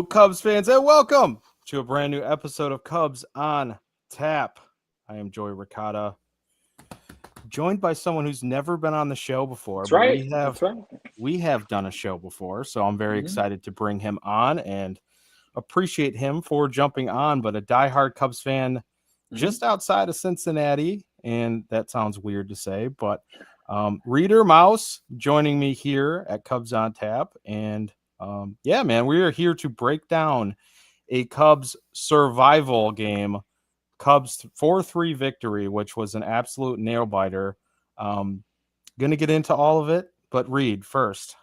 Hello, Cubs fans, and welcome to a brand new episode of Cubs on Tap. I am Joey Ricotta, joined by someone who's never been on the show before. That's but right. we have done a show before, so I'm very excited to bring him on and appreciate him for jumping on. But a diehard Cubs fan just outside of Cincinnati, and that sounds weird to say, but Reid Maus joining me here at Cubs on Tap. And yeah, man, we are here to break down a Cubs survival game, Cubs 4-3 victory, which was an absolute nail biter. Going to get into all of it, but Reid, first,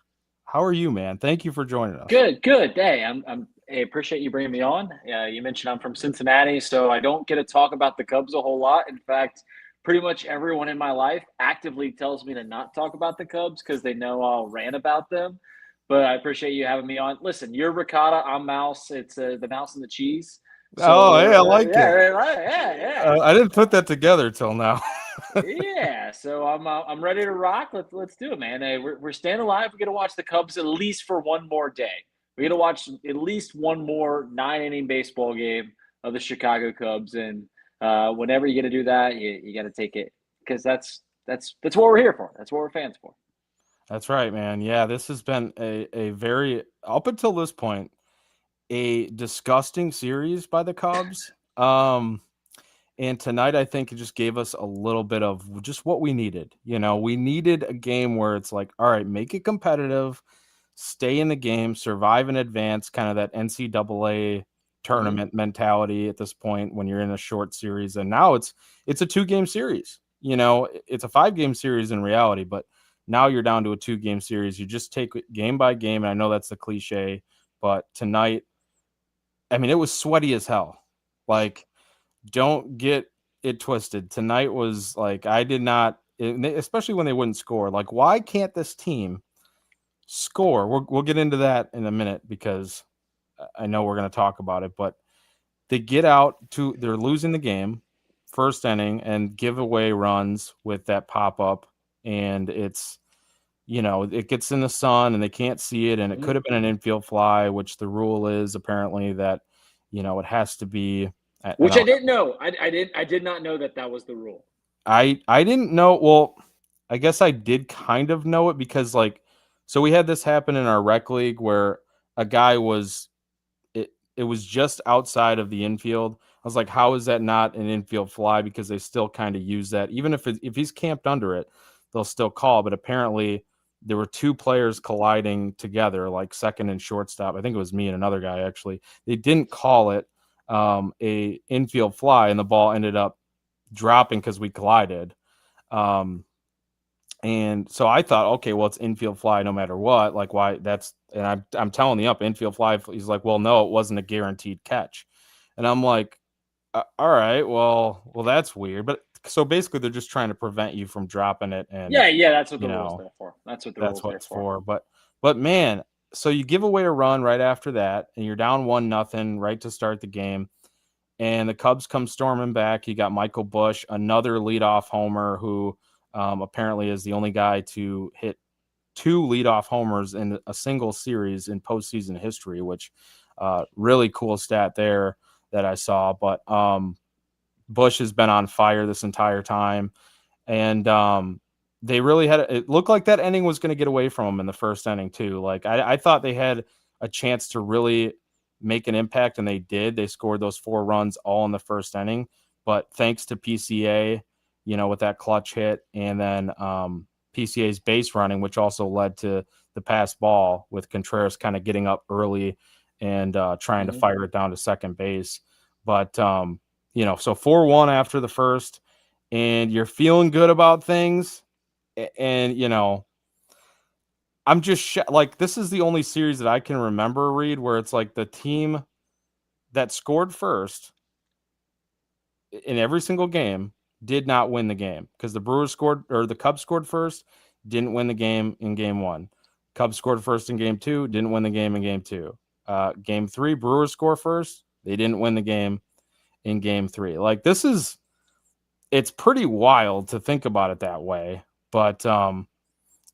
how are you, man? Thank you for joining us. Good. Hey, I appreciate you bringing me on. You mentioned I'm from Cincinnati, so I don't get to talk about the Cubs a whole lot. In fact, pretty much everyone in my life actively tells me to not talk about the Cubs because they know I'll rant about them. But I appreciate you having me on. Listen, you're Ricotta, I'm Mouse. It's the mouse and the cheese. So, hey, I like it. Yeah. I didn't put that together till now. Yeah, so I'm ready to rock. Let's do it, man. Hey, we're staying alive. We got to watch the Cubs at least for one more day. We got to watch at least one more 9-inning baseball game of the Chicago Cubs, and whenever you get to do that, you got to take it because that's what we're here for. That's what we're fans for. That's right, man. Yeah, this has been a very, up until this point, a disgusting series by the Cubs. And tonight, I think it just gave us a little bit of just what we needed. You know, we needed a game where it's like, all right, make it competitive, stay in the game, survive in advance, kind of that NCAA tournament mentality at this point when you're in a short series. And now it's a 2-game series. You know, it's a 5-game series in reality, but now you're down to a 2-game series. You just take it game by game. And I know that's the cliche, but tonight, I mean, it was sweaty as hell. Like, don't get it twisted. Tonight was like, I did not, especially when they wouldn't score. Like, why can't this team score? We'll get into that in a minute because I know we're going to talk about it, but they get out to, they're losing the game first inning and give away runs with that pop up. And it's, you know, it gets in the sun and they can't see it. And it could have been an infield fly, which the rule is apparently that, you know, it has to be. Which I didn't know. I did not know that was the rule. I didn't know. Well, I guess I did kind of know it because, like, so we had this happen in our rec league where a guy was, it was just outside of the infield. I was like, how is that not an infield fly? Because they still kind of use that. Even if he's camped under it, they'll still call. But apparently there were 2 players colliding together, like second and shortstop. I think it was me and another guy, actually. They didn't call it a infield fly, and the ball ended up dropping because we collided. And so I thought, okay, well, it's infield fly no matter what. Like, why? That's, and I'm telling the infield fly. He's like, well, no, it wasn't a guaranteed catch. And I'm like, all right, well, that's weird. But so basically, they're just trying to prevent you from dropping it. And yeah, that's what the rule's there for. That's what it's for. But man, so you give away a run right after that, and you're down 1-0 right to start the game. And the Cubs come storming back. You got Michael Busch, another leadoff homer, who apparently is the only guy to hit 2 leadoff homers in a single series in postseason history, which really cool stat there that I saw. But Busch has been on fire this entire time. And they really had, it looked like that inning was going to get away from them in the first inning too. Like I thought they had a chance to really make an impact, and they did. They scored those 4 runs all in the first inning, but thanks to PCA, you know, with that clutch hit, and then PCA's base running, which also led to the pass ball with Contreras kind of getting up early and trying to fire it down to second base. But you know, so 4-1 after the first, and you're feeling good about things. And, you know, I'm just like, this is the only series that I can remember, Reid, where it's like the team that scored first in every single game did not win the game, because the Brewers scored, or the Cubs scored first, didn't win the game in game 1. Cubs scored first in game 2, didn't win the game in game 2. Game 3, Brewers score first, they didn't win the game in game 3. Like, it's pretty wild to think about it that way. But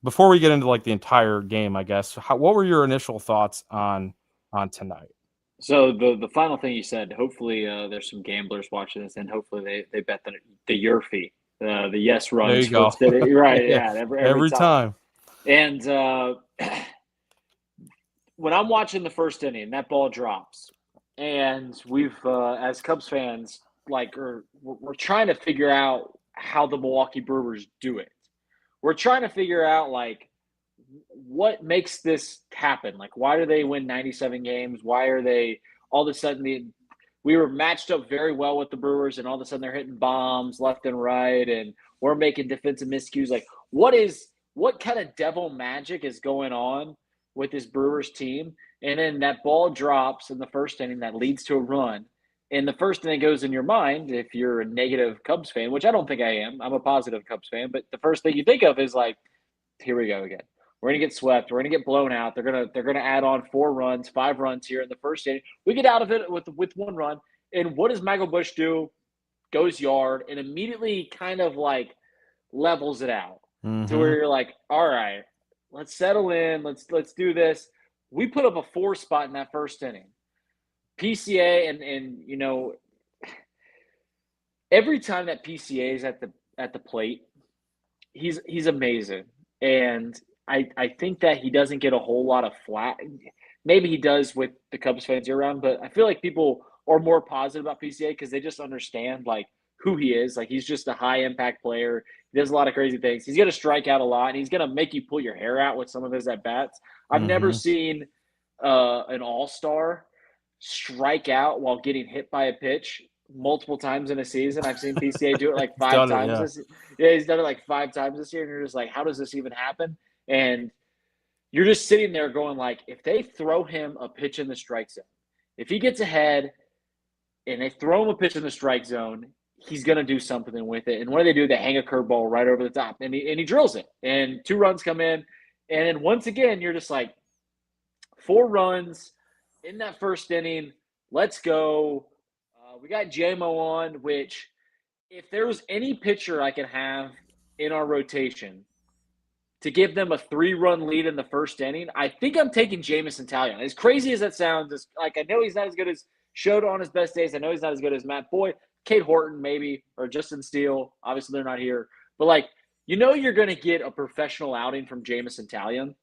before we get into like the entire game, I guess, what were your initial thoughts on tonight? So the final thing you said, hopefully there's some gamblers watching this, and hopefully they bet the your fee, the yes There runs you go. first inning. Right, Yeah, yeah, every every time. time. And when I'm watching the first inning, that ball drops, and we've as Cubs fans, like, we're trying to figure out how the Milwaukee Brewers do it. We're trying to figure out like what makes this happen. Like, why do they win 97 games? Why are they all of a sudden we were matched up very well with the Brewers, and all of a sudden they're hitting bombs left and right, and we're making defensive miscues. Like, what kind of devil magic is going on with this Brewers team? And then that ball drops in the first inning that leads to a run. And the first thing that goes in your mind, if you're a negative Cubs fan, which I don't think I am, I'm a positive Cubs fan, but the first thing you think of is like, here we go again. We're gonna get swept. We're gonna get blown out. They're gonna add on 4 runs, 5 runs here in the first inning. We get out of it with 1 run. And what does Michael Bush do? Goes yard and immediately kind of like levels it out to Mm-hmm. where you're like, all right, let's settle in. Let's do this. We put up a 4 spot in that first inning. PCA and every time that PCA is at the plate, he's amazing. And I think that he doesn't get a whole lot of flat. Maybe he does with the Cubs fans year round, but I feel like people are more positive about PCA because they just understand like who he is. Like, he's just a high impact player. He does a lot of crazy things. He's gonna strike out a lot, and he's gonna make you pull your hair out with some of his at bats. I've never Mm-hmm. seen an all star strike out while getting hit by a pitch multiple times in a season. I've seen PCA do it like He's five done it, times yeah. this. Yeah, he's done it like 5 times this year, and you're just like, how does this even happen? And you're just sitting there going like, if they throw him a pitch in the strike zone, if he gets ahead and they throw him a pitch in the strike zone, he's going to do something with it. And what do they do? They hang a curveball right over the top, and he drills it. And 2 runs come in, and then once again, you're just like, 4 runs in that first inning. Let's go. We got JMO on, which if there was any pitcher I could have in our rotation to give them a 3-run lead in the first inning, I think I'm taking Jamison Talion. As crazy as that sounds, like, I know he's not as good as Showed on his best days. I know he's not as good as Matt Boyd, Kate Horton, maybe, or Justin Steele. Obviously, they're not here. But, like, you're going to get a professional outing from Jamison Talion.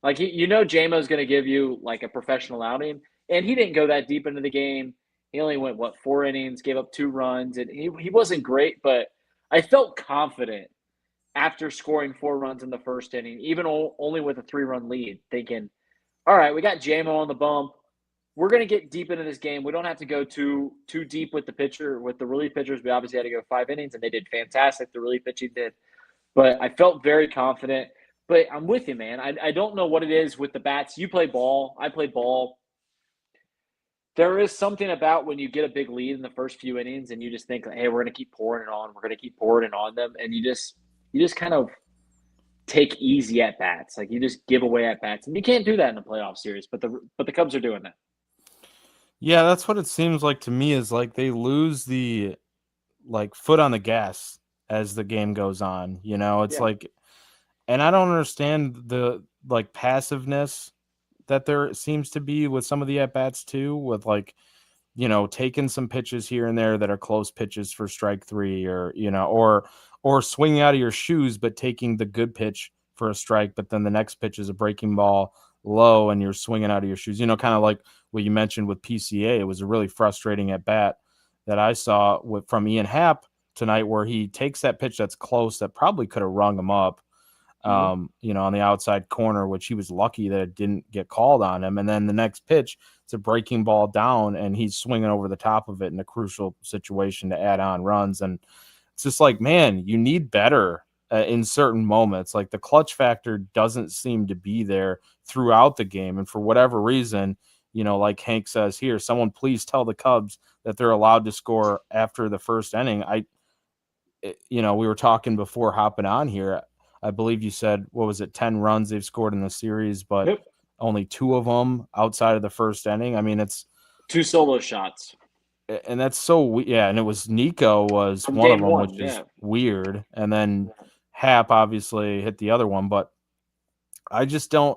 Like, JMO's going to give you, like, a professional outing. And he didn't go that deep into the game. He only went, 4 innings, gave up 2 runs. And he wasn't great, but I felt confident after scoring 4 runs in the first inning, even only with a 3-run lead, thinking, all right, we got JMO on the bump. We're going to get deep into this game. We don't have to go too deep with the relief pitchers. We obviously had to go 5 innings, and they did fantastic. The relief pitching did. But I felt very confident. But I'm with you, man. I don't know what it is with the bats. You play ball. I play ball. There is something about when you get a big lead in the first few innings and you just think, hey, we're going to keep pouring it on. We're going to keep pouring it on them. And you just kind of take easy at bats. Like, you just give away at bats. And you can't do that in a playoff series. But the Cubs are doing that. Yeah, that's what it seems like to me, is like they lose the like foot on the gas as the game goes on. It's Yeah. like, and I don't understand the like passiveness that there seems to be with some of the at bats too, with like, taking some pitches here and there that are close pitches for strike three, or, or swinging out of your shoes, but taking the good pitch for a strike, but then the next pitch is a breaking ball low and you're swinging out of your shoes, kind of like what you mentioned with PCA. It was a really frustrating at bat that I saw from Ian Happ tonight, where he takes that pitch that's close that probably could have rung him up, Mm-hmm. on the outside corner, which he was lucky that it didn't get called on him. And then the next pitch, it's a breaking ball down, and he's swinging over the top of it in a crucial situation to add on runs. And it's just like, man, you need better in certain moments. Like, the clutch factor doesn't seem to be there throughout the game. And for whatever reason, like Hank says here, someone please tell the Cubs that they're allowed to score after the first inning. We were talking before hopping on here. I believe you said, what was it, 10 runs they've scored in the series, but Yep. only 2 of them outside of the first inning. I mean, it's, 2 solo shots and that's so, yeah. And it was Nico was from one of game them, one. which is Yeah. weird. And then Hap obviously hit the other one, but I just don't.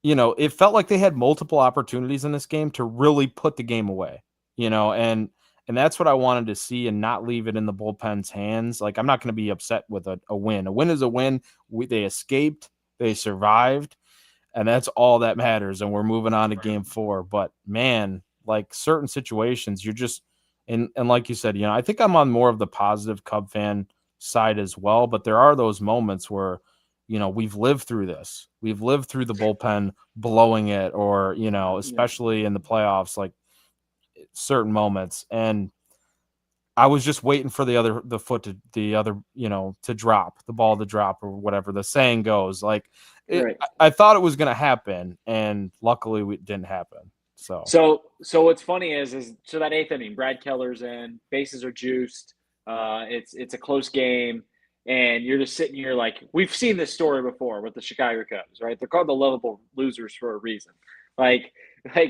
it felt like they had multiple opportunities in this game to really put the game away, and that's what I wanted to see and not leave it in the bullpen's hands. Like, I'm not going to be upset with a win. A win is a win. They escaped, they survived, and that's all that matters. And we're moving on to game 4. But man, like certain situations, you're just, and like you said, I think I'm on more of the positive Cub fan side as well. But there are those moments where, we've lived through this. We've lived through the bullpen blowing it, or, especially in the playoffs, like certain moments. And I was just waiting for the ball to drop, or whatever the saying goes. Like, Right. I thought it was going to happen, and luckily it didn't happen. So what's funny is so that 8th inning, Brad Keller's in, bases are juiced. It's a close game, and you're just sitting here like, we've seen this story before with the Chicago Cubs, right? They're called the lovable losers for a reason. Like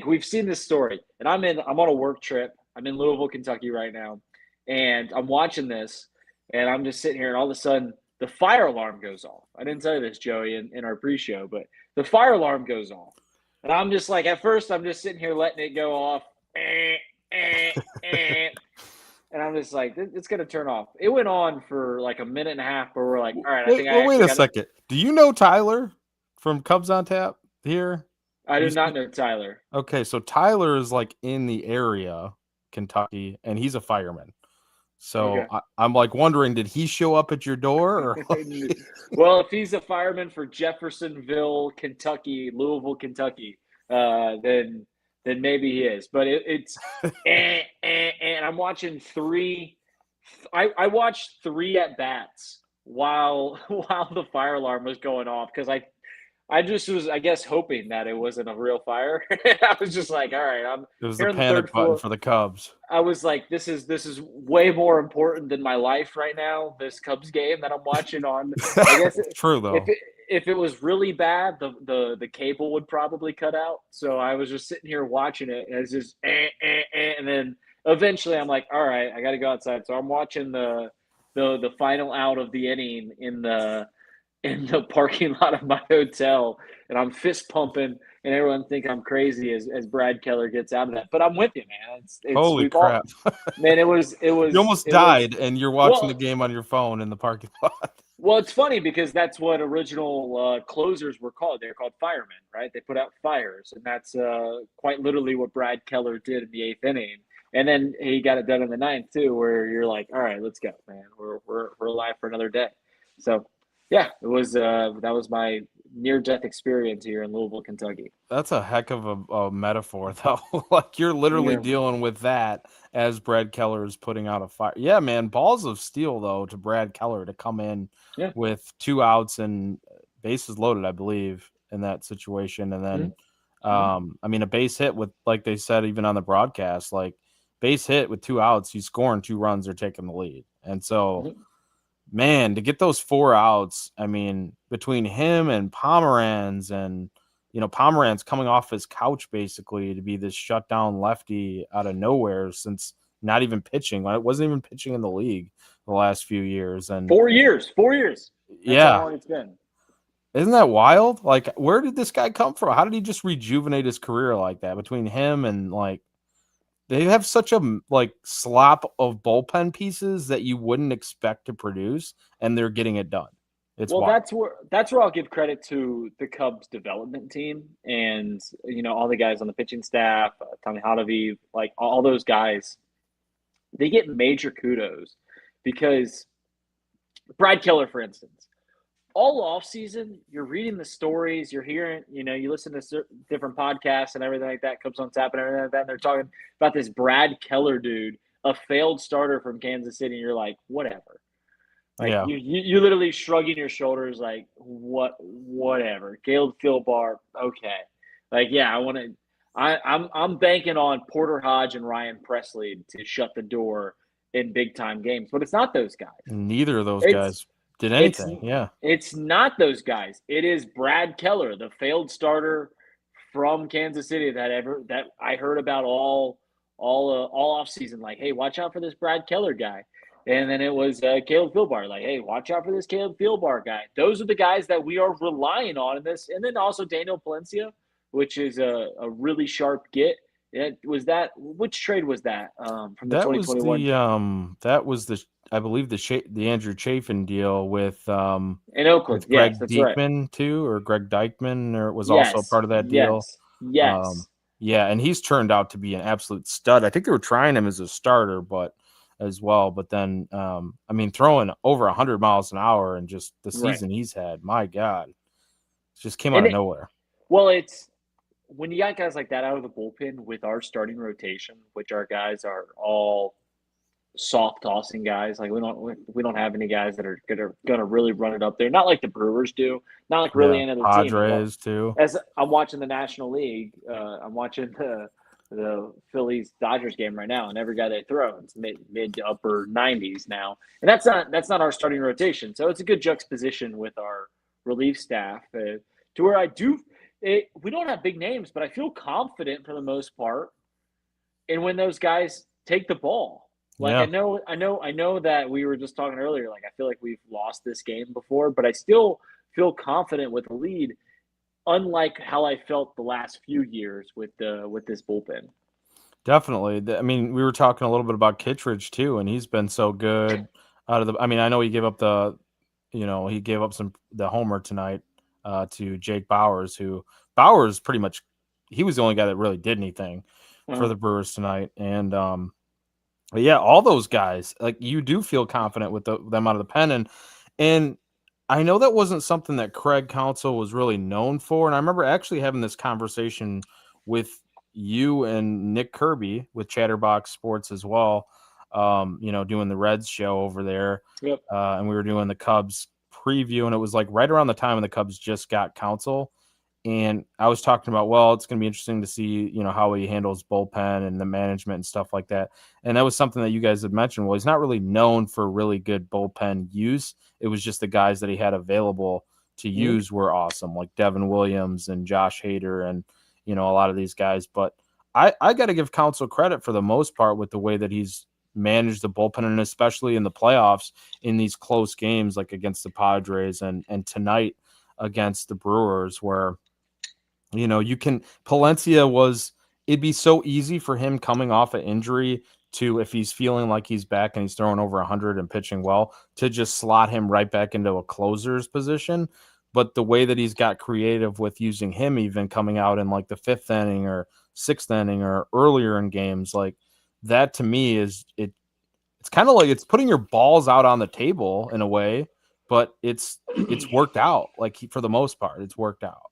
we've seen this story, and I'm on a work trip. I'm in Louisville, Kentucky right now, and I'm watching this, and I'm just sitting here, and all of a sudden the fire alarm goes off. I didn't tell you this, Joey, in our pre-show, but the fire alarm goes off. And I'm just like, at first, I'm just sitting here letting it go off. And I'm just like, it's going to turn off. It went on for like a minute and a half, but we're like, all right, I think I wait actually a got second. Do you know Tyler from Cubs on Tap here? I did not know Tyler. Okay, so Tyler is like in the area, Kentucky, and he's a fireman. So Okay. I'm like wondering, did he show up at your door? Or Well, if he's a fireman for Jeffersonville, Kentucky, Louisville, Kentucky, then maybe he is. But it's and I'm watching 3. I watched 3 at bats while the fire alarm was going off, because I just was, I guess, hoping that it wasn't a real fire. I was just like, all right, I'm it was here the on the 3rd panic button floor. for the Cubs. I was like, this is way more important than my life right now. This Cubs game that I'm watching on. I guess True though. If it was really bad, the cable would probably cut out. So I was just sitting here watching it, and it's just and then eventually I'm like, all right, I got to go outside. So I'm watching the final out of the inning in the parking lot of my hotel, and I'm fist pumping, and everyone think I'm crazy as Brad Keller gets out of that. But I'm with you, man. It's Holy we've all, crap. man. It was You almost it was died, and you're watching the game on your phone in the parking lot. well. It's funny because that's what original closers were called. They're called firemen, right? They put out fires, and that's quite literally what Brad Keller did in the 8th inning. And then he got it done in the 9th too, where you're like, all right, let's go, man. We're alive for another day. So yeah, it was that was my near-death experience here in Louisville, Kentucky. That's a heck of a metaphor, though. Like, you're literally Yeah. dealing with that as Brad Keller is putting out a fire. Yeah, man, balls of steel, though, to Brad Keller to come in Yeah. with 2 outs and bases loaded, I believe, in that situation. And then, I mean, a base hit with, like they said, even on the broadcast, like, base hit with 2 outs, he's scoring 2 runs or taking the lead. And so, man, to get those 4 outs, I mean, between him and Pomeranz, and Pomeranz coming off his couch basically to be this shutdown lefty out of nowhere, since not even pitching. It wasn't even pitching in the league the last few years. And 4 years. That's how long it's been. Isn't that wild? Like, where did this guy come from? How did he just rejuvenate his career like that? Between him and, like, they have such a slop of bullpen pieces that you wouldn't expect to produce, and they're getting it done. It's wild. That's where I'll give credit to the Cubs development team, and all the guys on the pitching staff, Tommy Hodavi, like all those guys. They get major kudos because Brad Keller, for instance, all off season, you're reading the stories, you're hearing, you listen to different podcasts and everything like that, Cubs on Tap and everything like that, and they're talking about this Brad Keller dude, a failed starter from Kansas City, and you're like, whatever. Like, yeah. you literally shrugging your shoulders like, whatever. Caleb Philbar, okay. Like, yeah, I'm banking on Porter Hodge and Ryan Presley to shut the door in big time games, but it's not those guys. Neither of those guys did anything. It's not those guys. It is Brad Keller, the failed starter from Kansas City that I heard about all off season. Like, hey, watch out for this Brad Keller guy. And then it was Caleb Philbar. Like, hey, watch out for this Caleb Philbar guy. Those are the guys that we are relying on in this. And then also Daniel Palencia. which is a really sharp get. Which trade was that from the That was 2021 the I believe the Andrew Chafin deal in Oakland? with Yes, Greg that's right. Deichmann too, or Greg Deichmann, or was also Yes, part of that deal. yes, Um, yes. yeah, and he's turned out to be an absolute stud. I think they were trying him as a starter, but as well. But then, I mean, throwing over 100 miles an hour and just the Right. season he's had, my God, it just came out And of nowhere. well, it's when you got guys like that out of the bullpen with our starting rotation, which our guys are all soft tossing guys. Like we don't have any guys that are gonna really run it up there. Not like the Brewers do. Not like really Yeah, any other team. Padres too. As I'm watching the National League, I'm watching the Phillies Dodgers game right now, and every guy they throw it's mid to upper 90s now, and that's not our starting rotation. So it's a good juxtaposition with our relief staff to where we don't have big names, but I feel confident for the most part and when those guys take the ball. Like Yeah, I know that we were just talking earlier. Like I feel like we've lost this game before, but I still feel confident with the lead, unlike how I felt the last few years with this bullpen. definitely. I mean, we were talking a little bit about Kittredge too, and he's been so good out of the. I mean, I know he gave up he gave up the homer tonight to Jake Bowers, who Bowers pretty much he was the only guy that really did anything for Uh, the Brewers tonight. And but yeah, all those guys, like you do feel confident with them out of the pen, and I know that wasn't something that Craig Counsell was really known for. And I remember actually having this conversation with you and Nick Kirby with Chatterbox Sports as well. Doing the Reds show over there, yep. and we were doing the Cubs preview, and it was like right around the time when the Cubs just got Counsell. And I was talking about, well, it's going to be interesting to see, how he handles bullpen and the management and stuff like that. And that was something that you guys had mentioned. Well, he's not really known for really good bullpen use. It was just the guys that he had available to Mhm. use were awesome, like Devin Williams and Josh Hader and, a lot of these guys. But I got to give Counsell credit for the most part with the way that he's managed the bullpen, and especially in the playoffs in these close games, like against the Padres and tonight against the Brewers, where it'd be so easy for him coming off an injury to, if he's feeling like he's back and he's throwing over 100 and pitching well, to just slot him right back into a closer's position. But the way that he's got creative with using him, even coming out in like the fifth inning or sixth inning or earlier in games, like that to me it's kind of like it's putting your balls out on the table in a way, but it's worked out. Like for the most part, it's worked out.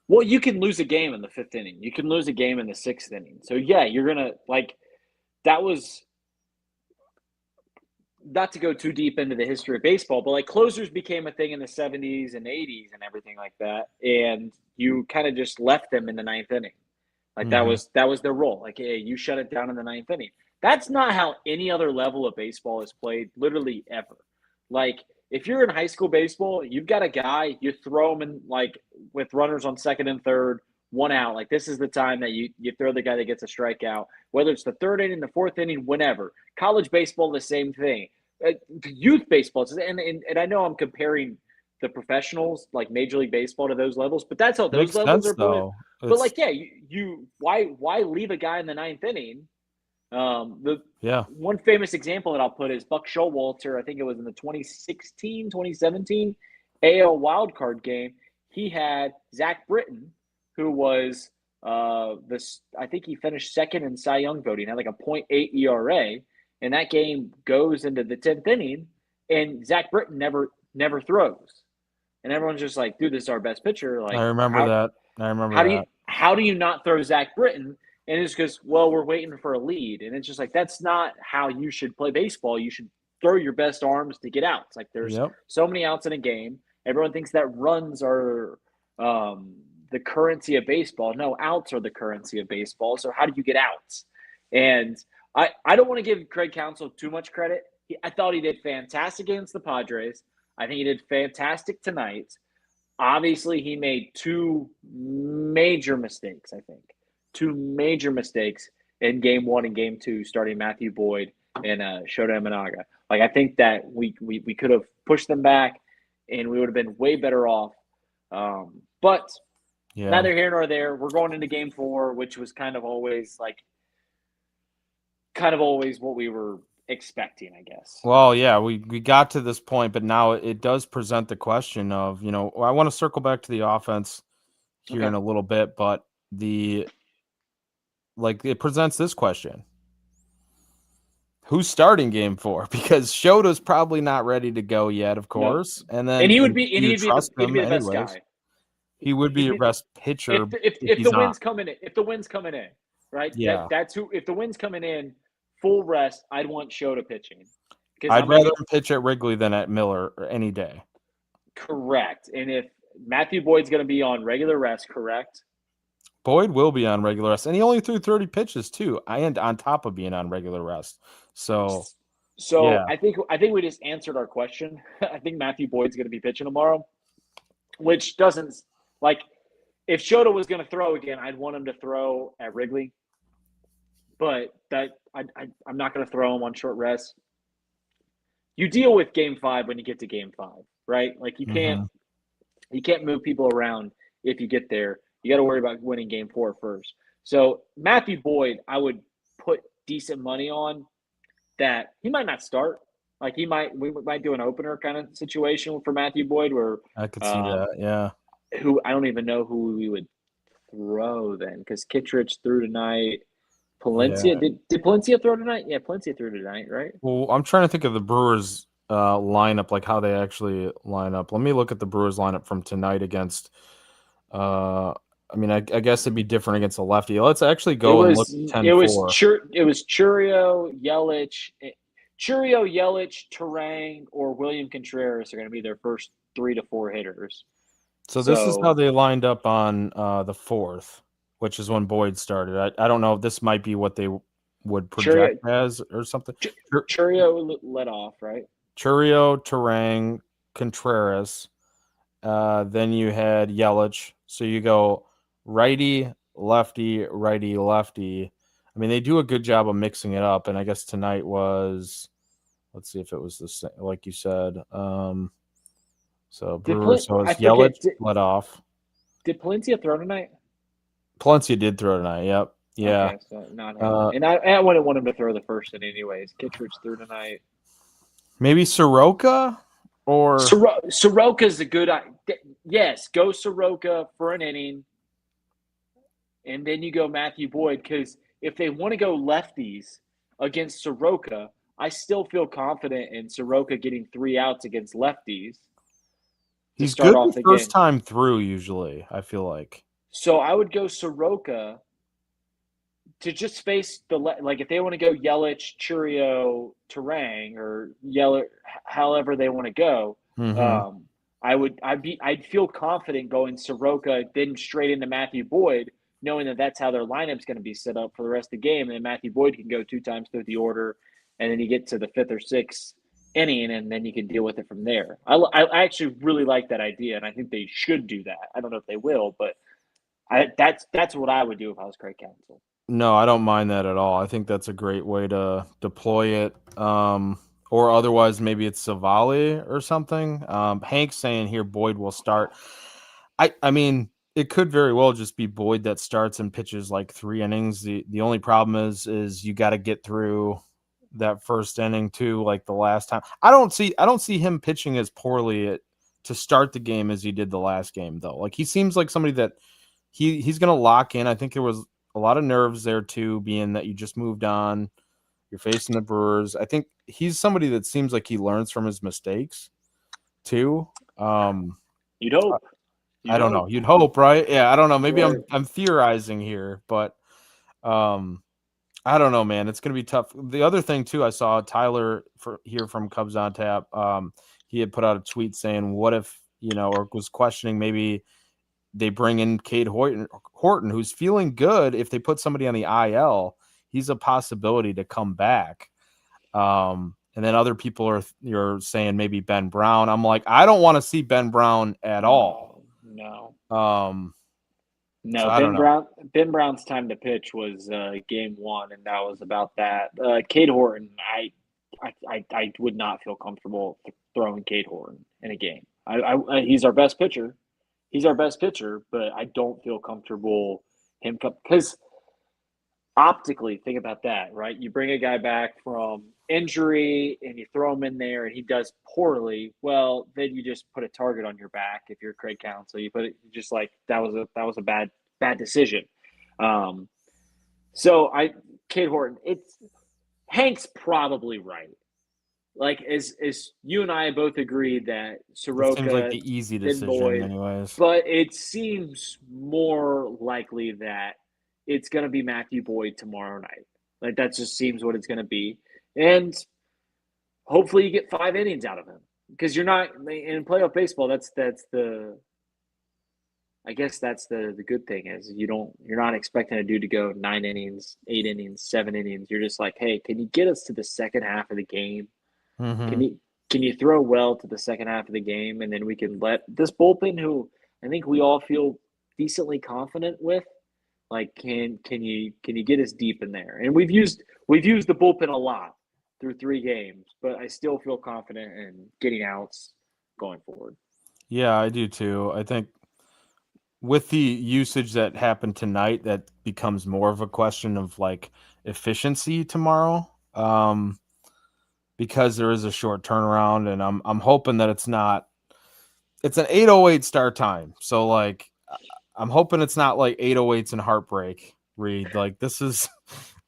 Well, you can lose a game in the fifth inning. You can lose a game in the sixth inning. So yeah, you're gonna like that was not to go too deep into the history of baseball, but like closers became a thing in the 70s and 80s and everything like that. And you kind of just left them in the ninth inning. Like Hmm. that was their role. Like, hey, you shut it down in the ninth inning. That's not how any other level of baseball is played, literally ever. Like, if you're in high school baseball, you've got a guy, you throw him in like with runners on second and third, one out. Like this is the time that you throw the guy that gets a strikeout, whether it's the third inning, the fourth inning, whenever. College baseball, the same thing. Youth baseball, and I know I'm comparing the professionals like Major League Baseball to those levels, but that's how those Makes levels sense are played. though. But It's like, yeah, you why leave a guy in the ninth inning? The yeah. one famous example that I'll put is Buck Showalter. I think it was in the 2016, 2017 AL wildcard game. He had Zach Britton, who was this. I think he finished second in Cy Young voting, had like a .8 ERA, and that game goes into the 10th inning, and Zach Britton never throws, and everyone's just like, "Dude, this is our best pitcher." I Like, remember that. I remember that. how do you not throw Zach Britton? And it's because, well, we're waiting for a lead. And it's just like, that's not how you should play baseball. You should throw your best arms to get outs. Like there's Yep. so many outs in a game. Everyone thinks that runs are the currency of baseball. No, outs are the currency of baseball. So how do you get outs? And I don't want to give Craig Counsell too much credit. I thought he did fantastic against the Padres. I think he did fantastic tonight. Obviously, he made two major mistakes, I think. Two major mistakes in game one and game two, starting Matthew Boyd and Shota Imanaga. Like, I think that we could have pushed them back and we would have been way better off. But Yeah. Neither here nor there. We're going into game 4, which was kind of always what we were expecting, I guess. Well, yeah, we got to this point, but now it does present the question of, I want to circle back to the offense here Okay. in a little bit, but it presents this question. Who's starting game 4? Because Shota's probably not ready to go yet, of No. course. And And then, he would and be do and you he'd be the trust he'd him be the best anyways? guy. He would be He'd your be best pitcher if if the he's on. wind's coming in, right? Yeah. That's who. If the wind's coming in, full rest, I'd want Shota pitching because I'd I'm gonna rather get him pitch at Wrigley than at Miller any day. correct. And if Matthew Boyd's gonna be on regular rest, correct? Boyd will be on regular rest, and he only threw 30 pitches too, and on top of being on regular rest. So, So yeah, I think we just answered our question. I think Matthew Boyd's gonna be pitching tomorrow, which doesn't like if Shota was gonna throw again, I'd want him to throw at Wrigley. But I'm not going to throw him on short rest. You deal with game 5 when you get to game 5, right? Like hmm you can't move people around if you get there. You got to worry about winning game 4 first. So Matthew Boyd, I would put decent money on that he might not start. Like we might do an opener kind of situation for Matthew Boyd where I could see um, that. Yeah. who I don't even know who we would throw then because Kittredge threw tonight. Palencia Yeah. did Palencia throw tonight? Yeah, Palencia threw tonight, right? Well, I'm trying to think of the Brewers lineup, like how they actually line up. Let me look at the Brewers lineup from tonight against. I guess it'd be different against a lefty. Let's actually It go and look was at 10-4. it was Churio, Yelich, Terang, or William Contreras are going to be their first 3 to 4 hitters. So this is how So they lined up on the 4th, which is when Boyd started. I don't know if this might be what they would project Churio, as or something. Churio led off, right? Churio, Terang, Contreras. Then you had Yelich. So you go righty, lefty, righty, lefty. I mean, they do a good job of mixing it up. And I guess tonight was, let's see if it was the same, like you said. So Brewers, so I it's Yelich forget. led off. Did Palencia throw tonight? Palencia did throw tonight. Yep. Yeah. Okay, so not him. Uh, And I wouldn't want him to throw the first inning anyways. Kittredge threw tonight. maybe Soroka or Soroka's a good idea. Yes, go Soroka for an inning, and then you go Matthew Boyd because if they want to go lefties against Soroka, I still feel confident in Soroka getting 3 outs against lefties to he's start good off the the first game. time through. Usually, I feel like. So I would go Soroka to just face like if they want to go Yelich, Churio, Terang, or Yelich, however they want to go. Mm-hmm. Um, I'd feel confident going Soroka, then straight into Matthew Boyd, knowing that that's how their lineup's going to be set up for the rest of the game, and then Matthew Boyd can go 2 times through the order, and then you get to the 5th or 6th inning, and then you can deal with it from there. I actually really like that idea, and I think they should do that. I don't know if they will, but that's what I would do if I was Craig Counsell. No, I don't mind that at all. I think that's a great way to deploy it. Or otherwise, maybe it's Savali or something. Hank's saying here Boyd will start. I mean, it could very well just be Boyd that starts and pitches like 3 innings. The only problem is you got to get through that first inning too, like the last time. I don't see him pitching as poorly to start the game as he did the last game though. Like he seems like somebody that he's gonna lock in. I think there was a lot of nerves there too, being that you just moved on. You're facing the Brewers. I think he's somebody that seems like he learns from his mistakes too. You'd hope. I You'd don't know. hope. You'd hope, right? Yeah, I don't know. Maybe Right. I'm theorizing here, but I don't know, man. It's gonna be tough. The other thing too, I saw Tyler here from Cubs on Tap. He had put out a tweet saying, "What if or was questioning maybe they bring in Cade Horton, who's feeling good. If they put somebody on the IL, he's a possibility to come back." And then other people you're saying maybe Ben Brown. I'm like, I don't want to see Ben Brown at all. No. So No, I don't know. Ben Brown's time to pitch was game 1, and that was about that. Cade Horton, I would not feel comfortable throwing Cade Horton in a game. He's our best pitcher. he's our best pitcher, but I don't feel comfortable him because optically, think about that, right? You bring a guy back from injury and you throw him in there and he does poorly. Well, then you just put a target on your back if you're Craig Counsell. You put it just like that was a bad decision. Um, so Kate Horton, it's Hank's probably right. Like as you and I both agreed that It seems like Soroka, the easy then decision, Boyd, anyways. but it seems more likely that it's going to be Matthew Boyd tomorrow night. Like that just seems what it's going to be, and hopefully you get 5 innings out of him because you're not in playoff baseball. That's the I guess that's the good thing is you're not expecting a dude to go 9 innings, 8 innings, 7 innings. You're just like, hey, can you get us to the second half of the game? Can Mm-hmm. you throw well to the second half of the game, and then we can let this bullpen, who I think we all feel decently confident with, like can you get us deep in there? And we've used the bullpen a lot through 3 games, but I still feel confident in getting outs going forward. Yeah, I do too. I think with the usage that happened tonight, that becomes more of a question of like efficiency tomorrow. Because there is a short turnaround, and I'm hoping that it's an 8:08 start time. So like I'm hoping it's not like 8:08s and heartbreak. Read like this is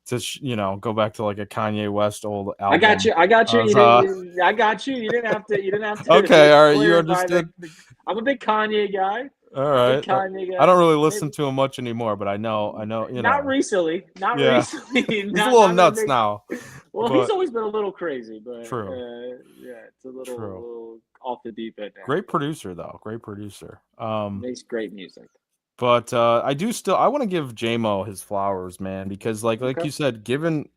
to go back to like a Kanye West old I got album. you. I got I you. was, You didn't. I got you. You didn't have to. You didn't have to okay, all right, you clarify that. understood. I'm a big Kanye guy. All Big right, Kanye I don't guy. really Maybe listen to him much anymore, but I know, not recently. Not yeah, recently. he's a not little not been a nuts big. now, Well, he's but always been a little crazy, but true, yeah, it's a true. little off the deep end now. Great producer though, great producer. Makes great music. But I want to give JMO his flowers, man, because like Okay. you said, given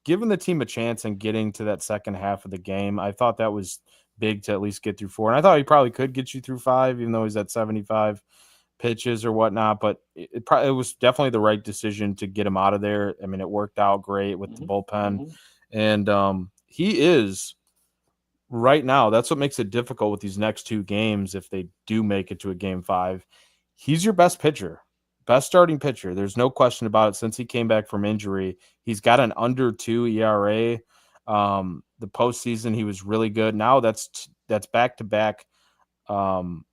the team a chance and getting to that second half of the game, I thought that was big to at least get through 4. And I thought he probably could get you through 5, even though he's at 75 pitches or whatnot. But it was definitely the right decision to get him out of there. I mean, it worked out great with the hmm bullpen, hmm and he is right now. That's what makes it difficult with these next 2 games. If they do make it to a game 5, he's your best pitcher, best starting pitcher. There's no question about it. Since he came back from injury, he's got an under 2 ERA. The postseason, he was really good. Now that's back to back, games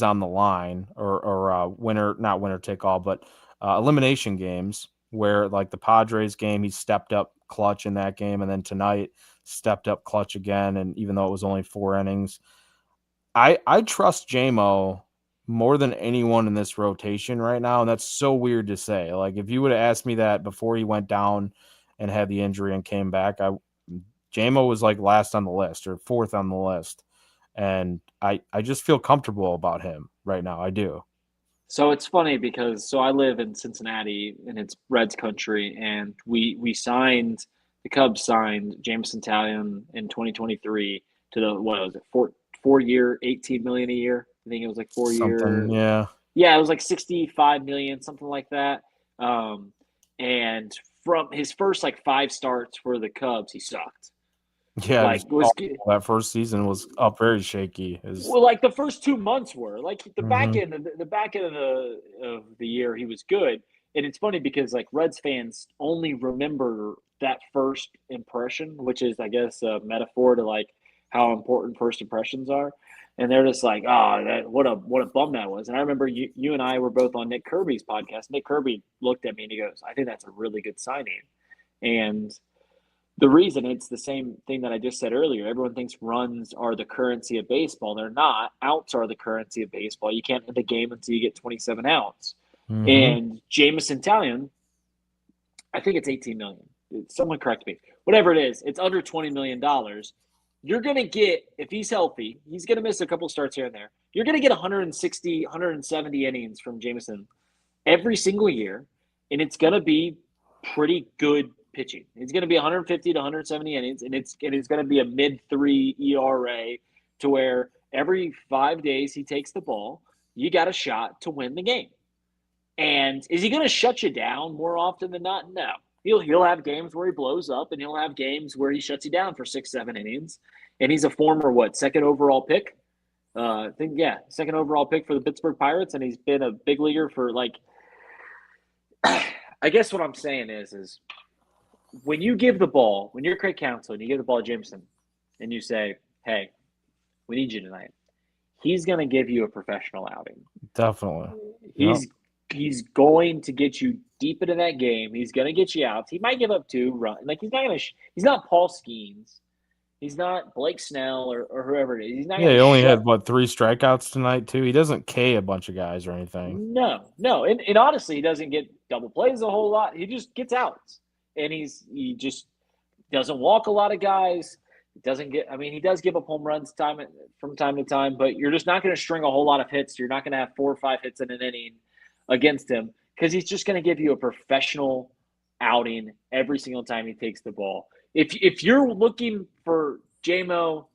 on the line, or winner, not winner take all, but elimination games where like the Padres game, he stepped up clutch in that game, and then tonight stepped up clutch again. And even though it was only 4 innings, I trust JMO more than anyone in this rotation right now, and that's so weird to say. Like if you would have asked me that before he went down and had the injury and came back, JMO was like last on the list or fourth on the list, and I just feel comfortable about him right now. I do. So it's funny because I live in Cincinnati and it's Reds country, and we signed the Cubs signed Jameson Taillon in 2023 to the what was it 4 year 18 million a year. I think it was like four Something, year. yeah, Yeah, it was like 65 million, something like that. Um, and from his first like 5 starts for the Cubs, he sucked. yeah. It Like was was awful. That first season was up very shaky. Is Well, like the first 2 months were like the back mm-hmm. end, the back end of the year, he was good. And it's funny because like Reds fans only remember that first impression, which is, I guess, a metaphor to like how important first impressions are. And they're just like, oh, that what a bum that was. And I remember you and I were both on Nick Kirby's podcast. Nick Kirby looked at me and he goes, I think that's a really good signing. And the reason, it's the same thing that I just said earlier. Everyone thinks runs are the currency of baseball. They're not. Outs are the currency of baseball. You can't win the game until you get 27 outs. Mm-hmm. And Jameson Taillon, I think it's 18 million. Someone correct me. Whatever it is, it's under $20 million. You're going to get, if he's healthy, he's going to miss a couple starts here and there. You're going to get 160, 170 innings from Jameson every single year, and it's going to be pretty good pitching. It's going to be 150 to 170 innings, and it's going to be a mid-3 ERA, to where every 5 days he takes the ball, you got a shot to win the game. And is he going to shut you down more often than not? No. He'll have games where he blows up, and he'll have games where he shuts you down for 6, 7 innings. And he's a former second overall pick. I think, yeah, second overall pick for the Pittsburgh Pirates, and he's been a big leaguer for like. I guess what I'm saying is when you give the ball, when you're Craig Counsell and you give the ball to Jameson, and you say, "Hey, we need you tonight," he's going to give you a professional outing. Definitely. Yep. He's going to get you deep into that game. He's going to get you out. He might give up 2 runs. Like he's not Paul Skeens. He's not Blake Snell or whoever it is. He's not Yeah, going he to only had shut. 3 strikeouts tonight too. He doesn't K a bunch of guys or anything. No, and honestly, he doesn't get double plays a whole lot. He just gets outs, and he just doesn't walk a lot of guys. Doesn't get. I mean, he does give up home runs from time to time, but you're just not going to string a whole lot of hits. You're not going to have 4 or 5 hits in an inning against him because he's just going to give you a professional outing every single time he takes the ball. If you're looking for JMO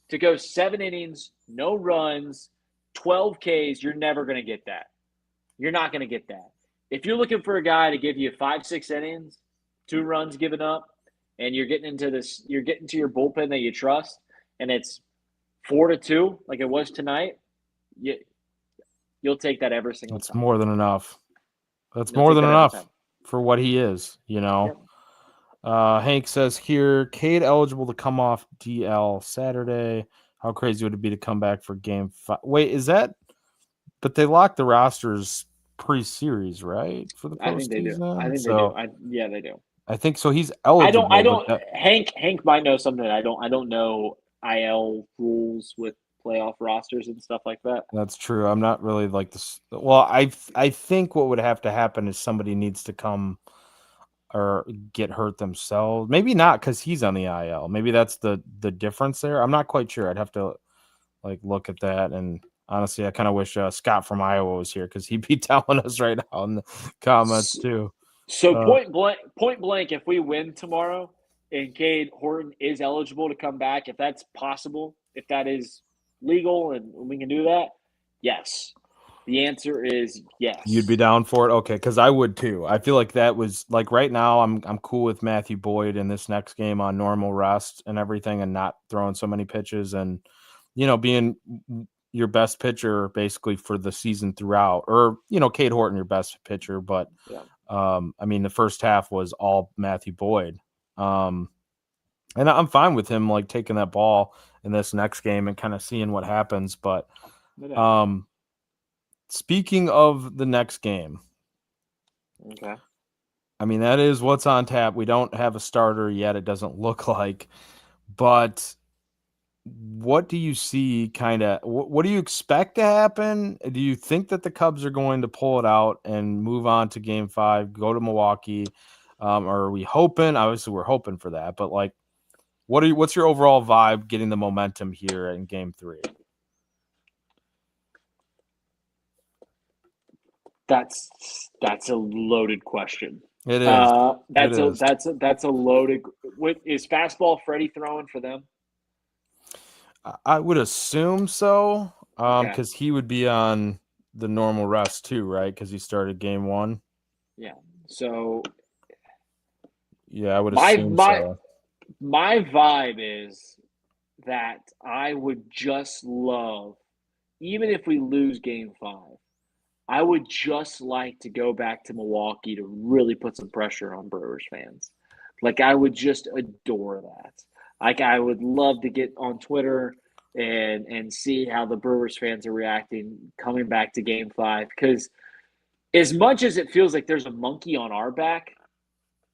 to go 7 innings, no runs, 12 Ks, you're never going to get that. You're not going to get that. If you're looking for a guy to give you 5, 6 innings, 2 runs given up, and you're getting to your bullpen that you trust, and it's 4-2 like it was tonight, you'll take that every single That's time. more than enough. That's You'll more take than that every enough time. for what he is, you know. Yep. Hank says here, Cade eligible to come off DL Saturday. How crazy would it be to come back for game 5? Wait, is that? But they locked the rosters pre-series, right? For the I think they do. I postseason. think they do. So Yeah, they do. I think so. He's I don't. I eligible, but don't. Hank might know something. I don't. I don't know IL rules with playoff rosters and stuff like that. that's true. I'm not really like this. Well, I think what would have to happen is somebody needs to come or get hurt themselves. Maybe not because he's on the IL. Maybe that's the difference there. I'm not quite sure. I'd have to like look at that. And honestly, I kind of wish Scott from Iowa was here because he'd be telling us right now in the comments too. So Uh, point blank, if we win tomorrow and Cade Horton is eligible to come back, if that's possible, if that is legal and we can do that, yes. The answer is yes. You'd be down for it, okay? Because I would too. I feel like that was like right now. I'm cool with Matthew Boyd in this next game on normal rest and everything, and not throwing so many pitches, and being your best pitcher basically for the season throughout, or Cade Horton your best pitcher, but Yeah. I mean the first half was all Matthew Boyd, and I'm fine with him like taking that ball in this next game and kind of seeing what happens, but speaking of the next game, Okay. I mean, that is what's on tap. We don't have a starter yet, it doesn't look like. But what do you see what do you expect to happen? Do you think that the Cubs are going to pull it out and move on to game 5, go to Milwaukee? Or are we hoping? Obviously, we're hoping for that. But, like, what's your overall vibe getting the momentum here in game 3? That's a loaded question. It is. That's a loaded. Is fastball Freddie throwing for them? I would assume so, Okay. because he would be on the normal rest too, right? Because he started game 1. Yeah. So Yeah, I would assume so. my vibe is that I would just love, even if we lose game 5, I would just like to go back to Milwaukee to really put some pressure on Brewers fans. Like, I would just adore that. Like, I would love to get on Twitter and see how the Brewers fans are reacting coming back to game 5. Because as much as it feels like there's a monkey on our back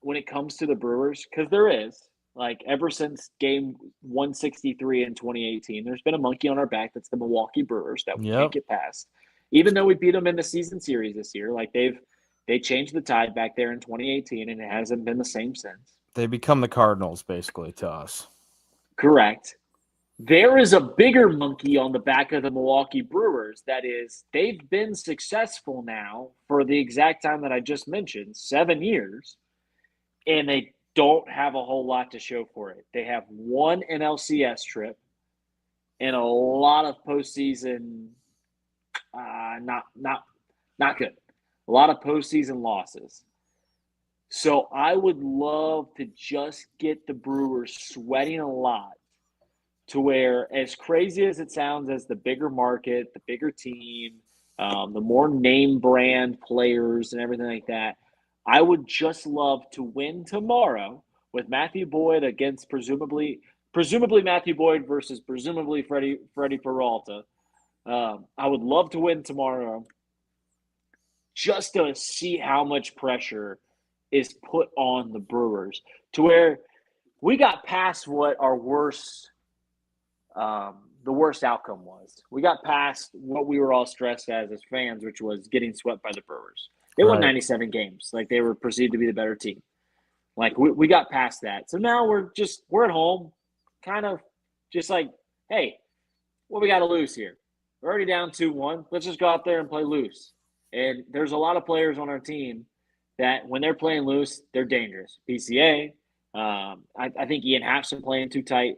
when it comes to the Brewers, because there is, like, ever since game 163 in 2018, there's been a monkey on our back. That's the Milwaukee Brewers that we can't Yep. get past. Even though we beat them in the season series this year, like they changed the tide back there in 2018, and it hasn't been the same since. They become the Cardinals basically to us. Correct. There is a bigger monkey on the back of the Milwaukee Brewers. That is, they've been successful now for the exact time that I just mentioned, 7 years, and they don't have a whole lot to show for it. They have one NLCS trip and a lot of postseason not good. A lot of postseason losses. So I would love to just get the Brewers sweating a lot to where, as crazy as it sounds, as the bigger market, the bigger team, the more name brand players and everything like that, I would just love to win tomorrow with Matthew Boyd against presumably Matthew Boyd versus presumably Freddie Peralta. I would love to win tomorrow just to see how much pressure is put on the Brewers to where we got past what our the worst outcome was. We got past what we were all stressed as fans, which was getting swept by the Brewers. They won Right. 97 games. Like, they were perceived to be the better team. Like, we got past that. So now we're at home, kind of just like, hey, what we got to lose here? We're already down 2-1. Let's just go out there and play loose. And there's a lot of players on our team that when they're playing loose, they're dangerous. PCA, I think Ian Happ's been playing too tight.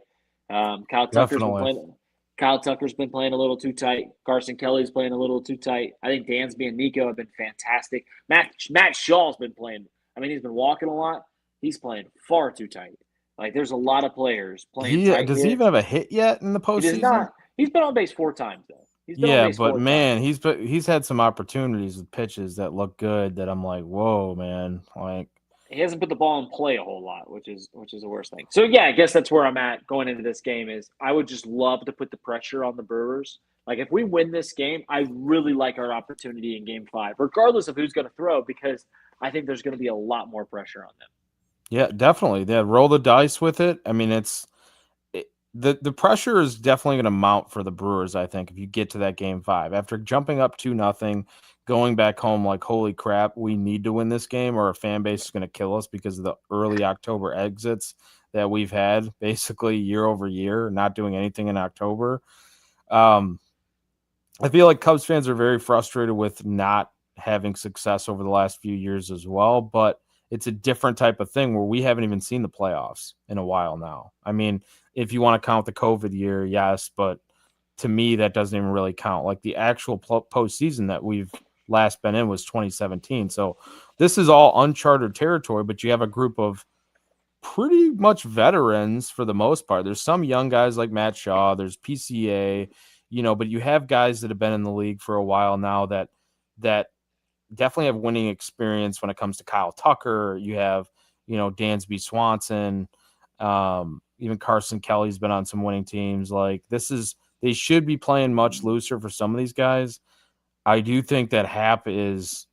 Kyle Tucker's been Definitely. playing. Kyle Tucker's been playing a little too tight. Carson Kelly's playing a little too tight. I think Dansby and Nico have been fantastic. Matt Shaw's been playing. I mean, he's been walking a lot. He's playing far too tight. Like, there's a lot of players playing tight Does he here. even have a hit yet in the He does postseason? not. He's been on base 4 times, though. He's been on Yeah, base but 4 times. man, he's had some opportunities with pitches that look good that I'm like, whoa, man. Like, He hasn't put the ball in play a whole lot, which is the worst thing. So yeah, I guess that's where I'm at going into this game. Is I would just love to put the pressure on the Brewers. Like, if we win this game, I really like our opportunity in Game 5, regardless of who's going to throw, because I think there's going to be a lot more pressure on them. yeah, definitely. Yeah, roll the dice with it. I mean, the pressure is definitely going to mount for the Brewers, I think, if you get to that Game 5. After jumping up 2-0, going back home like, holy crap, we need to win this game or our fan base is going to kill us because of the early October exits that we've had basically year over year, not doing anything in October. I feel like Cubs fans are very frustrated with not having success over the last few years as well, but it's a different type of thing where we haven't even seen the playoffs in a while now. I mean, if you want to count the COVID year, yes, but to me, that doesn't even really count. Like, the actual postseason that we've last been in was 2017. So this is all uncharted territory, but you have a group of pretty much veterans for the most part. There's some young guys like Matt Shaw, there's PCA, but you have guys that have been in the league for a while now that definitely have winning experience when it comes to Kyle Tucker. You have, Dansby Swanson, even Carson Kelly's been on some winning teams. Like, they should be playing much looser for some of these guys. I do think that Hap's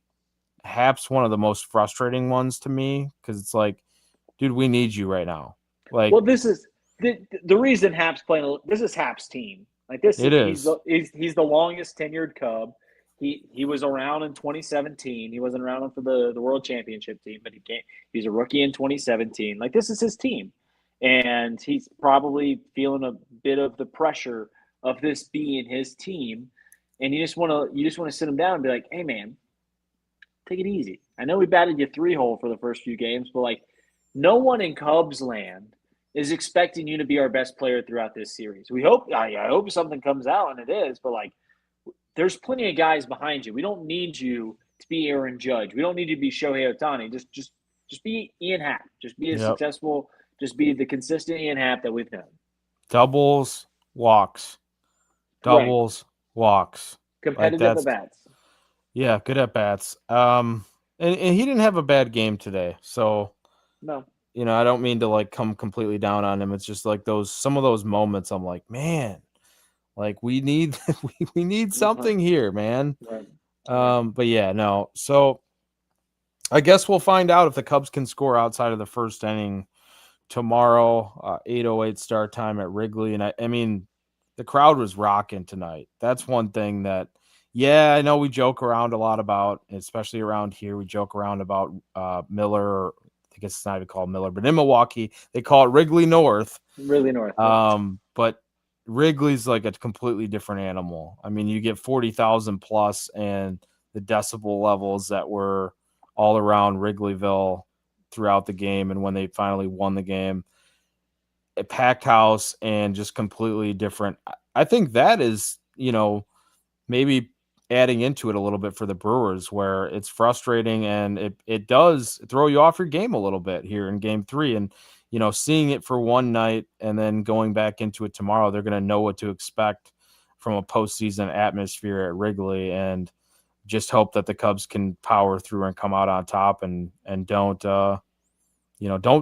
one of the most frustrating ones to me because it's like, dude, we need you right now. Like, Well, this is the reason Hap's playing. This is Hap's team. Like, this, it is. he's the longest tenured Cub. He was around in 2017. He wasn't around for the World Championship team, but he's a rookie in 2017. Like, this is his team, and he's probably feeling a bit of the pressure of this being his team. And you just want to sit him down and be like, hey, man, take it easy. I know we batted you 3-hole for the first few games, but like, no one in Cubs land is expecting you to be our best player throughout this series. I hope something comes out, and it is, but like, there's plenty of guys behind you. We don't need you to be Aaron Judge. We don't need you to be Shohei Ohtani. Just be Ian Happ. Just be Yep. just be the consistent Ian Happ that we've known. Doubles, walks. Doubles, walks. Like, Competitive at bats. Yeah, good at bats. And he didn't have a bad game today. So, No. I don't mean to like come completely down on him. It's just like some of those moments I'm like, man, like, we need we need something here, man. Right. But yeah, no. So I guess we'll find out if the Cubs can score outside of the first inning tomorrow, 8:08 start time at Wrigley. And I mean, the crowd was rocking tonight. That's one thing that, yeah, I know we joke around a lot about, especially around here. We joke around about Miller, or I guess it's not even called Miller, but in Milwaukee, they call it Wrigley North. Really north. But Wrigley's like a completely different animal. I mean, you get 40,000 plus, and the decibel levels that were all around Wrigleyville throughout the game. And when they finally won the game, a packed house and just completely different. I think that is, maybe adding into it a little bit for the Brewers, where it's frustrating and it does throw you off your game a little bit here in Game 3. And seeing it for one night and then going back into it tomorrow, they're going to know what to expect from a postseason atmosphere at Wrigley, and just hope that the Cubs can power through and come out on top and don't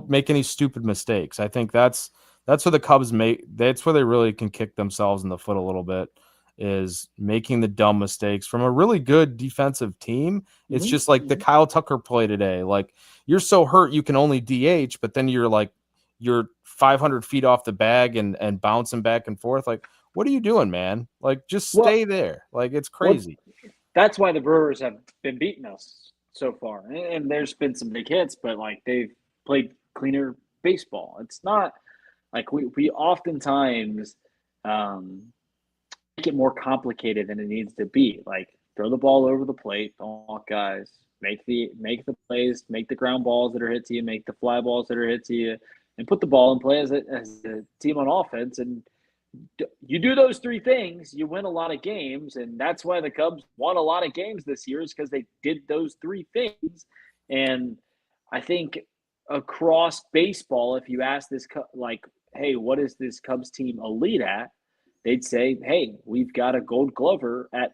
make any stupid mistakes. I think that's where the Cubs that's where they really can kick themselves in the foot a little bit, is making the dumb mistakes from a really good defensive team. It's just like the Kyle Tucker play today. Like, you're so hurt you can only DH, but then you're 500 feet off the bag and bouncing back and forth. Like, what are you doing, man? Like, just stay there. Like, it's crazy. That's why the Brewers have been beating us so far. And there's been some big hits, but like they've played cleaner baseball. It's not like we oftentimes make it more complicated than it needs to be. Like, throw the ball over the plate, don't walk guys, make the plays, make the ground balls that are hit to you, make the fly balls that are hit to you, and put the ball in play as a team on offense. And you do those three things, you win a lot of games. And that's why the Cubs won a lot of games this year, is because they did those three things. And I think across baseball, if you ask this, like, hey, what is this Cubs team elite at? They'd say, hey, we've got a Gold Glover at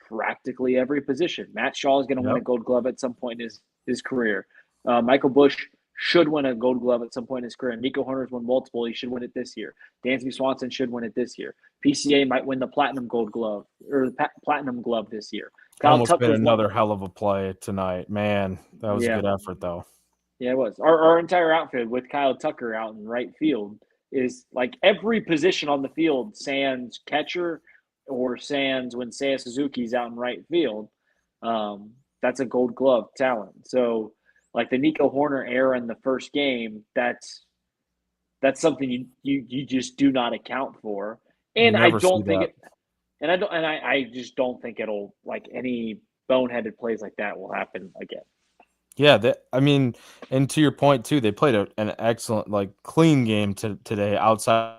practically every position. Matt Shaw is going to win a Gold Glove at some point in his career. Michael Busch should win a Gold Glove at some point in his career. Nico Hoerner's won multiple. He should win it this year. Dansby Swanson should win it this year. PCA might win the Platinum Gold Glove or the Platinum Glove this year. Almost been another hell of a play tonight. Man, that was a good effort, though. Yeah, it was. Our entire outfield with Kyle Tucker out in right field is like every position on the field, sans catcher or sans when Seiya Suzuki's out in right field. That's a Gold Glove talent. So, like the Nico Hoerner era in the first game, that's something you just do not account for. And I don't think it. And I just don't think it'll, like, any boneheaded plays like that will happen again. Yeah, and to your point too, they played an excellent, like, clean game today outside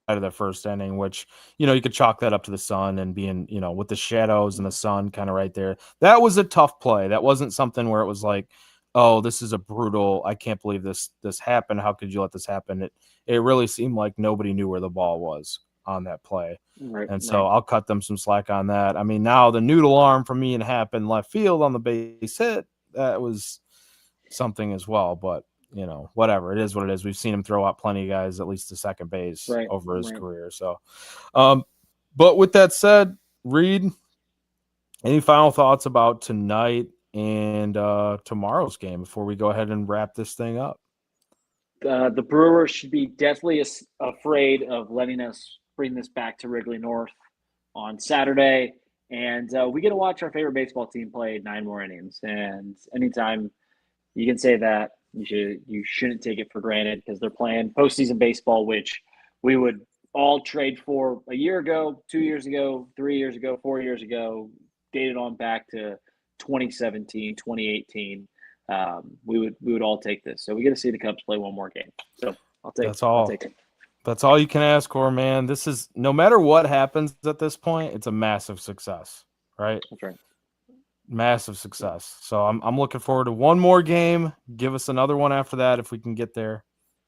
of the first inning, which you could chalk that up to the sun and being with the shadows and the sun kind of right there. That was a tough play. That wasn't something where it was like, oh, this is a brutal, I can't believe this happened. How could you let this happen? It really seemed like nobody knew where the ball was on that play. Right, and so I'll cut them some slack on that. I mean, now the noodle arm from Ian Happ in left field on the base hit, that was something as well. But whatever, it is what it is. We've seen him throw out plenty of guys at least to second base over his career. So, but with that said, Reid, any final thoughts about tonight and tomorrow's game before we go ahead and wrap this thing up? The Brewers should be deathly afraid of letting us bring this back to Wrigley North on Saturday. And we get to watch our favorite baseball team play 9 more innings. And anytime you can say that, you shouldn't take it for granted, because they're playing postseason baseball, which we would all trade for a year ago, 2 years ago, 3 years ago, 4 years ago, dated on back to 2017, 2018. We would all take this. So we get to see the Cubs play one more game. So I'll take it. That's all you can ask for, man. This is, no matter what happens at this point, it's a massive success, right? That's right. Massive success. So I'm looking forward to one more game. Give us another one after that if we can get there.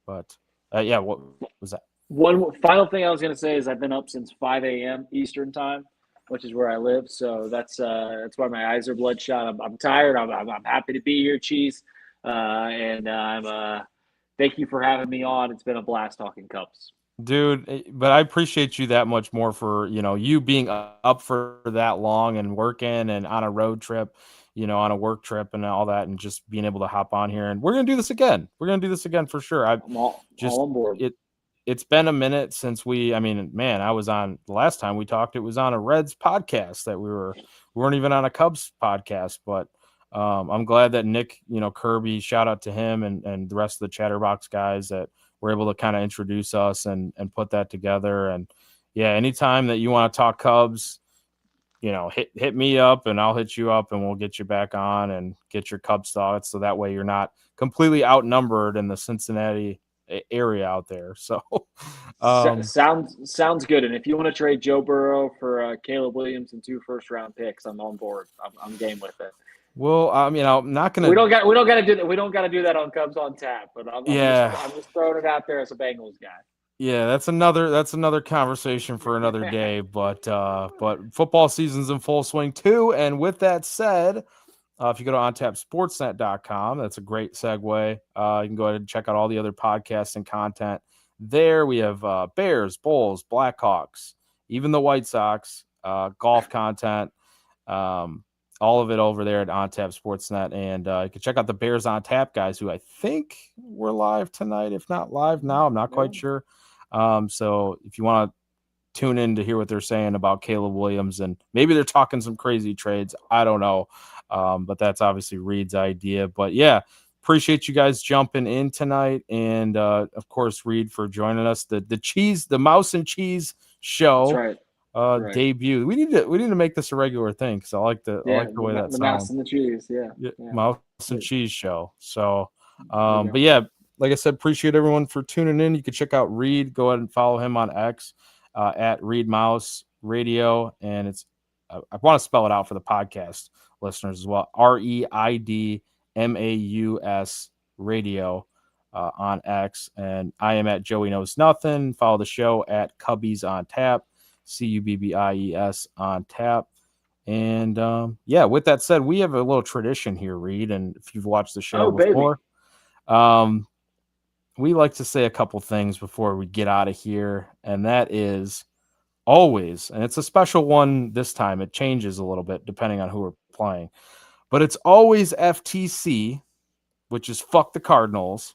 But yeah, what was that? One final thing I was going to say is I've been up since 5 a.m. Eastern time, which is where I live. So that's why my eyes are bloodshot. I'm tired. I'm happy to be here, Cheese. And I'm thank you for having me on. It's been a blast talking Cubs. Dude, but I appreciate you that much more for, you being up for that long and working and on a road trip, on a work trip and all that, and just being able to hop on here. And we're going to do this again. We're going to do this again for sure. I'm all on board. It's been a minute since I was on, the last time we talked, it was on a Reds podcast that we weren't even on a Cubs podcast, but I'm glad that Nick, Kirby, shout out to him and the rest of the Chatterbox guys that were able to kind of introduce us and put that together. And yeah, anytime that you want to talk Cubs, hit me up and I'll hit you up and we'll get you back on and get your Cubs thoughts. So that way you're not completely outnumbered in the Cincinnati area out there. So, um, Sounds good. And if you want to trade Joe Burrow for Caleb Williams and 2 first-round picks, I'm on board. I'm game with it. well, I'm not We gonna. don't got to do that. We don't got to do that on Cubs on Tap. But Yeah, I'm just throwing it out there as a Bengals guy. yeah, that's another conversation for another day. But football season's in full swing too. And with that said, if you go to ontapsportsnet.com, that's a great segue. You can go ahead and check out all the other podcasts and content there. We have Bears, Bulls, Blackhawks, even the White Sox, golf content, all of it over there at OnTap Sportsnet. And you can check out the Bears on Tap guys, who I think were live tonight, if not live now. I'm not quite sure. So if you want to tune in to hear what they're saying about Caleb Williams, and maybe they're talking some crazy trades, I don't know. But that's obviously Reid's idea. But yeah, appreciate you guys jumping in tonight. And of course, Reid, for joining us. The Mouse and Cheese show. That's right. Debut. We need to make this a regular thing, because I like the way that the sounds. mouse and the cheese. Yeah. Mouse and Cheese show. So, but yeah, like I said, appreciate everyone for tuning in. You can check out Reid. Go ahead and follow him on X at Reid Maus Radio, and it's I want to spell it out for the podcast listeners as well. ReidMaus Radio on X, and I am at Joey Knows Nothing. Follow the show at Cubbies on Tap, CUBBIES on Tap. And yeah, with that said, we have a little tradition here, Reid, and if you've watched the show before, we like to say a couple things before we get out of here, and that is always, and it's a special one this time. It changes a little bit depending on who we're playing, but it's always FTC, which is fuck the Cardinals.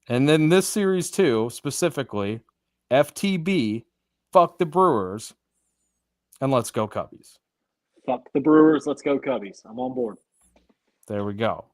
And then this series too, specifically, FTB, fuck the Brewers, and let's go Cubbies. Fuck the Brewers, let's go Cubbies. I'm on board. There we go.